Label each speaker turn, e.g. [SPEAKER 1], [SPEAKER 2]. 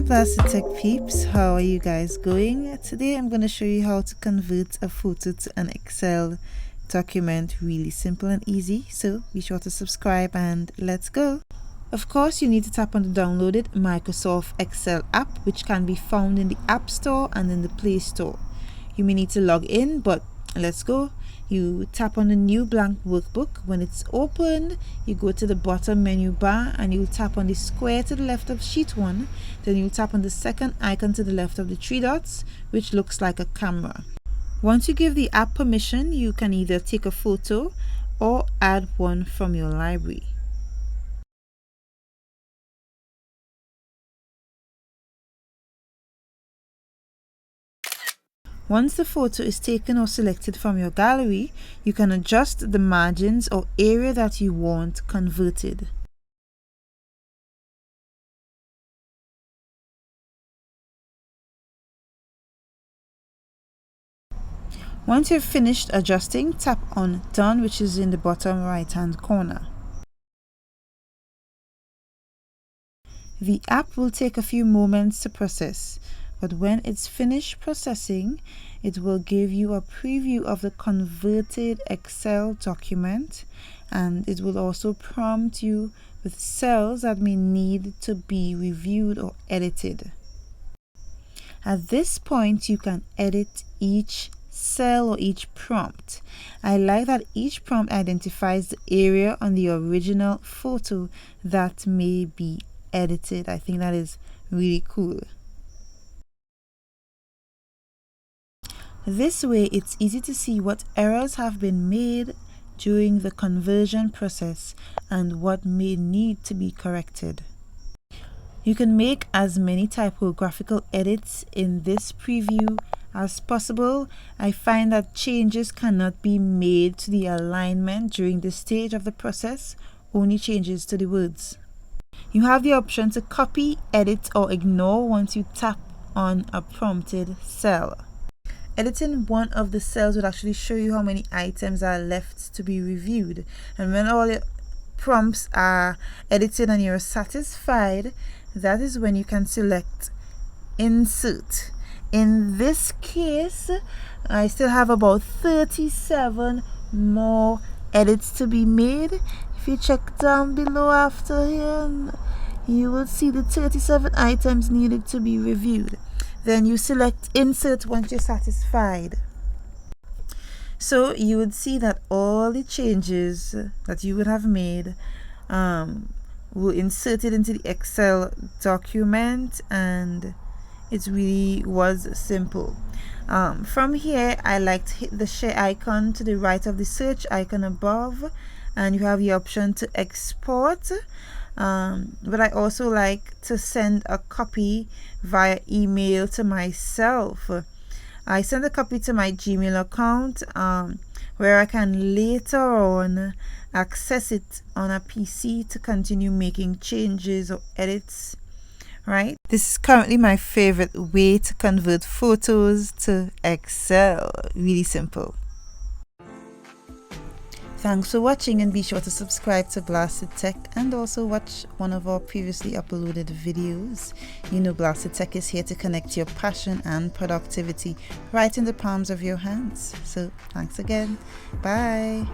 [SPEAKER 1] Blasted Tech peeps, how are you guys going? Today I'm going to show you how to convert a photo to an Excel document. Really simple and easy, so be sure to subscribe and let's go. Of course, you need to tap on the downloaded Microsoft Excel app, which can be found in the App Store and in the Play Store. You may need to log in, but let's go. You tap on the new blank workbook. When it's open, you go to the bottom menu bar and you'll tap on the square to the left of sheet 1. Then you'll tap on the second icon to the left of the 3 dots, which looks like a camera. Once you give the app permission, you can either take a photo or add one from your library. Once the photo is taken or selected from your gallery, you can adjust the margins or area that you want converted. Once you've finished adjusting, tap on Done, which is in the bottom right hand corner. The app will take a few moments to process, but when it's finished processing, it will give you a preview of the converted Excel document, and it will also prompt you with cells that may need to be reviewed or edited. At this point, you can edit each cell or each prompt. I like that each prompt identifies the area on the original photo that may be edited. I think that is really cool. This way, it's easy to see what errors have been made during the conversion process and what may need to be corrected. You can make as many typographical edits in this preview as possible. I find that changes cannot be made to the alignment during this stage of the process, only changes to the words. You have the option to copy, edit, or ignore once you tap on a prompted cell. Editing one of the cells would actually show you how many items are left to be reviewed. And when all your prompts are edited and you're satisfied, that is when you can select Insert. In this case, I still have about 37 more edits to be made. If you check down below after here, you will see the 37 items needed to be reviewed. Then you select Insert once you're satisfied. So you would see that all the changes that you would have made were inserted into the Excel document, and it really was simple. From here, I like to hit the share icon to the right of the search icon above, and you have the option to export. But I also like to send a copy via email to myself. I send a copy to my Gmail account where I can later on access it on a PC to continue making changes or edits. Right? This is currently my favorite way to convert photos to Excel. Really simple. Thanks for watching, and be sure to subscribe to Blasted Tech and also watch one of our previously uploaded videos. You know Blasted Tech is here to connect your passion and productivity right in the palms of your hands. So thanks again. Bye.